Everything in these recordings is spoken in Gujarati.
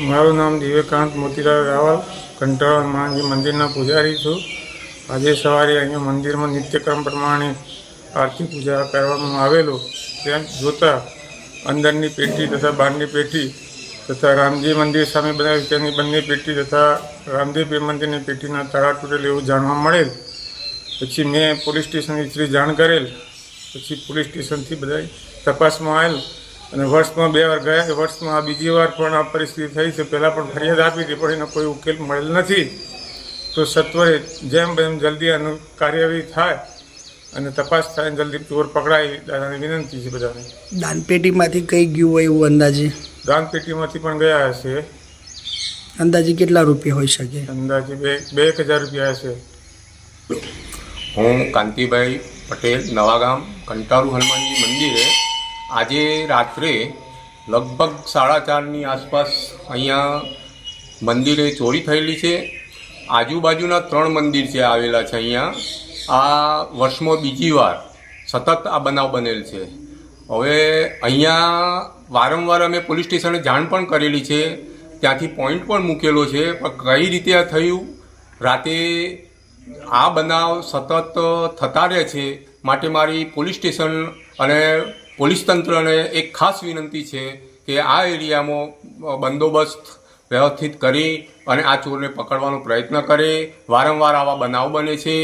મારું નામ દિવ્યકાંત મોતીલાલ રાવલ, કંટાળા મહાજી મંદિરના પૂજારી છું. આજે સવારે અહીંયા મંદિરમાં નિત્યક્રમ પ્રમાણે આરતી પૂજા કરવામાં આવેલું. ત્યાં જોતાં અંદરની પેટી તથા બહારની પેટી તથા રામજી મંદિર સામે બનાવી તેની બંને પેટી તથા રામદેવ મંદિરની પેટીના તાળા તૂટેલ એવું જાણવા મળેલ. પછી મેં પોલીસ સ્ટેશનની જાણ કરેલ. પછી પોલીસ સ્ટેશનથી બધા તપાસમાં આવેલ અને વર્ષમાં 2 વાર ગયા. વર્ષમાં આ બીજી વાર પણ આ પરિસ્થિતિ થઈ છે. પહેલાં પણ ફરિયાદ આપી હતી પણ એનો કોઈ ઉકેલ મળેલ નથી. તો સત્વરે જેમ જલ્દી આનું કાર્યવાહી થાય અને તપાસ થાય જલ્દી ચોર પકડાય દાદાની વિનંતી છે બધાને. દાનપેટીમાંથી કઈ ગયું હોય એવું અંદાજે? દાનપેટીમાંથી પણ ગયા હશે. અંદાજે કેટલા રૂપિયા હોઈ શકે? અંદાજે 2,000 રૂપિયા હશે. હું કાંતિભાઈ પટેલ, નવાગામ કંટાળુ હનુમાનજી મંદિરે આજે રાત્રે લગભગ 4:30ની આસપાસ અહીંયા મંદિરે ચોરી થયેલી છે. આજુબાજુના 3 મંદિર છે આવેલા છે અહીંયા. આ વર્ષમાં બીજી વાર સતત આ બનાવ બનેલ છે. હવે અહીંયા વારંવાર અમે પોલીસ સ્ટેશને જાણ પણ કરેલી છે, ત્યાંથી પોઈન્ટ પણ મૂકેલો છે, પણ કઈ રીતે આ થયું, રાતે આ બનાવ સતત થતા રહે છે. માટે મારી પોલીસ સ્ટેશન અને પોલીસ તંત્રને એક ખાસ વિનંતી છે કે આ એરિયામાં બંદોબસ્ત વ્યવસ્થિત કરી અને આ ચોરને પકડવાનો પ્રયત્ન કરે. વારંવાર આવા બનાવ બને છે.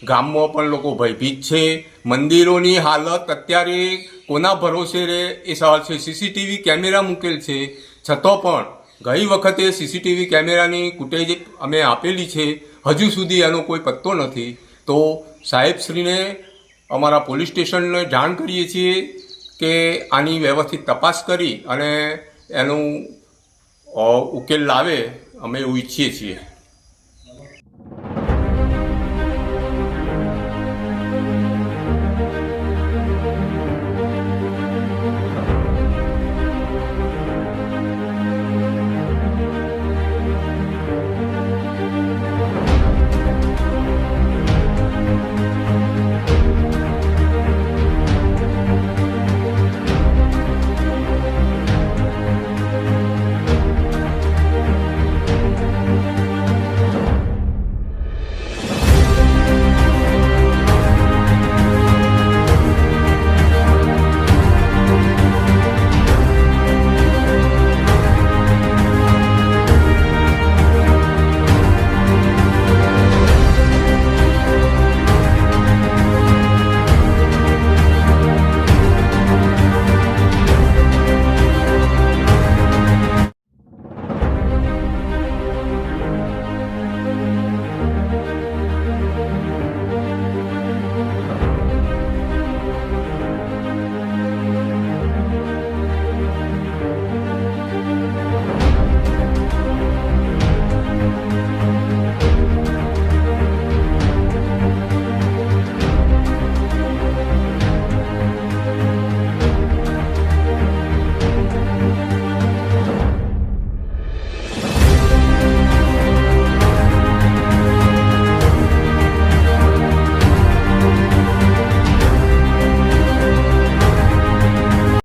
ગામમાં પણ લોકો ભયભીત છે. મંદિરોની હાલત અત્યારે કોના ભરોસે રહે એ સવાલ છે. સીસીટીવી કેમેરા મૂકેલ છે, છતાં પણ ગઈ વખતે સીસીટીવી કેમેરાની ફૂટેજ અમે આપેલી છે, હજુ સુધી એનો કોઈ પત્તો નથી. તો સાહેબશ્રીને અમારા પોલીસ સ્ટેશનને જાણ કરીએ છીએ કે આની વ્યવસ્થિત તપાસ કરી અને એનું ઉકેલ લાવે, અમે એવું ઈચ્છીએ છીએ.